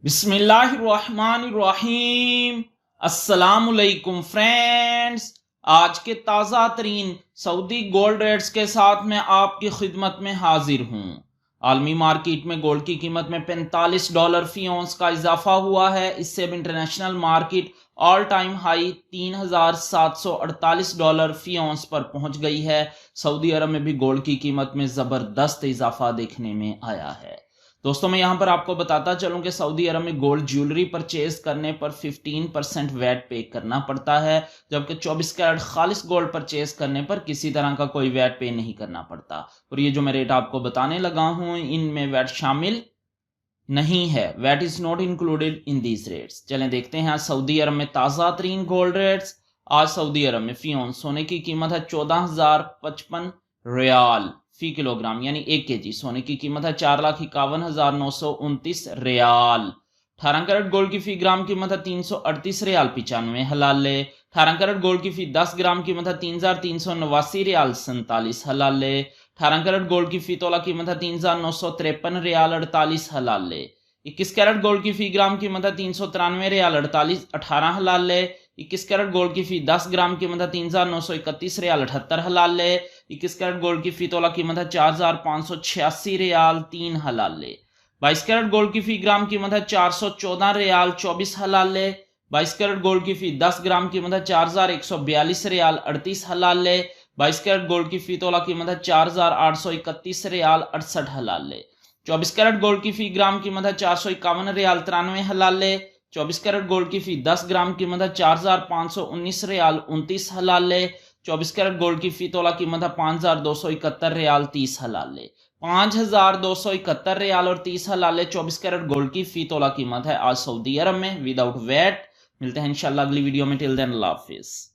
बिस्मिल्लाहिर्रहमानिर्रहीम। अस्सलामुअलैकुम फ्रेंड्स, आज के ताज़ा तरीन सऊदी गोल्ड रेट्स के साथ मैं आपकी खिदमत में हाजिर हूँ। आलमी मार्केट में गोल्ड की कीमत में $45 फी औंस का इजाफा हुआ है। इससे अब international market all time high $3748 फी औंस पर पहुंच गई है। सऊदी अरब में भी गोल्ड की कीमत में जबरदस्त इजाफा देखने में आया है। दोस्तों, मैं यहां पर आपको बताता चलूं कि सऊदी अरब में गोल्ड ज्वेलरी परचेज करने पर 15% वैट पे करना पड़ता है, जबकि 24 कैरेट खालिस गोल्ड परचेज करने पर किसी तरह का कोई वैट पे नहीं करना पड़ता। और ये जो मैं रेट आपको बताने लगा हूं, इनमें वैट शामिल नहीं है। VAT is not included in these rates. चलें देखते हैं आज सऊदी अरब में ताज़ा तरीन गोल्ड रेट्स। आज सऊदी अरब में फी औंस सोने की कीमत है 14,055 रियाल फी किलोग्राम, यानी 1 kg। सोने की कीमत है 4,51,929 रियाल। 18 कैरेट गोल्ड की फी ग्राम कीमत है 338 रियाल 95 हलाले। 18 कैरेट गोल्ड की फी 10 ग्राम कीमत है 3,389 रियाल 47 हलाले। 18 कैरेट गोल्ड की फी तोला कीमत है 3,953 रियाल 48 हलाले। 21 कैरेट गोल्ड की फी ग्राम कीमत है 393 रियाल 18 हलाले। 21 कैरेट गोल्ड की फी 10 ग्राम कीमत है 3,931 रियाल 78 हलाले। 21 कैरेट गोल्ड की फी तोला कीमत है 4,586 रियाल 3 हलाले। 22 कैरेट गोल्ड की फी ग्राम कीमत है 414 रियाल 24 हलाले। 22 कैरेट गोल्ड की फी 10 ग्राम कीमत है 4,142 रियाल 38 हलाले। 22 कैरेट गोल्ड की फी तोला कीमत है 4,831 रियाल 68 हलाले। 24 कैरेट गोल्ड की फी ग्राम कीमत है 451 रियाल 93 हलाले। 24 कैरेट गोल्ड की फी 10 ग्राम कीमत है 4,519 रियाल 29 हलाले। 24 कैरेट गोल्ड की फी तोला कीमत है 5,271 रियाल 30 हलाले। 5,271 रियाल और 30 हलाले 24 कैरेट गोल्ड की फी तोला कीमत है आज सऊदी अरब में विदाउट वैट। मिलते हैं इंशाल्लाह अगली वीडियो में। टिल देन अल्लाह हाफिज।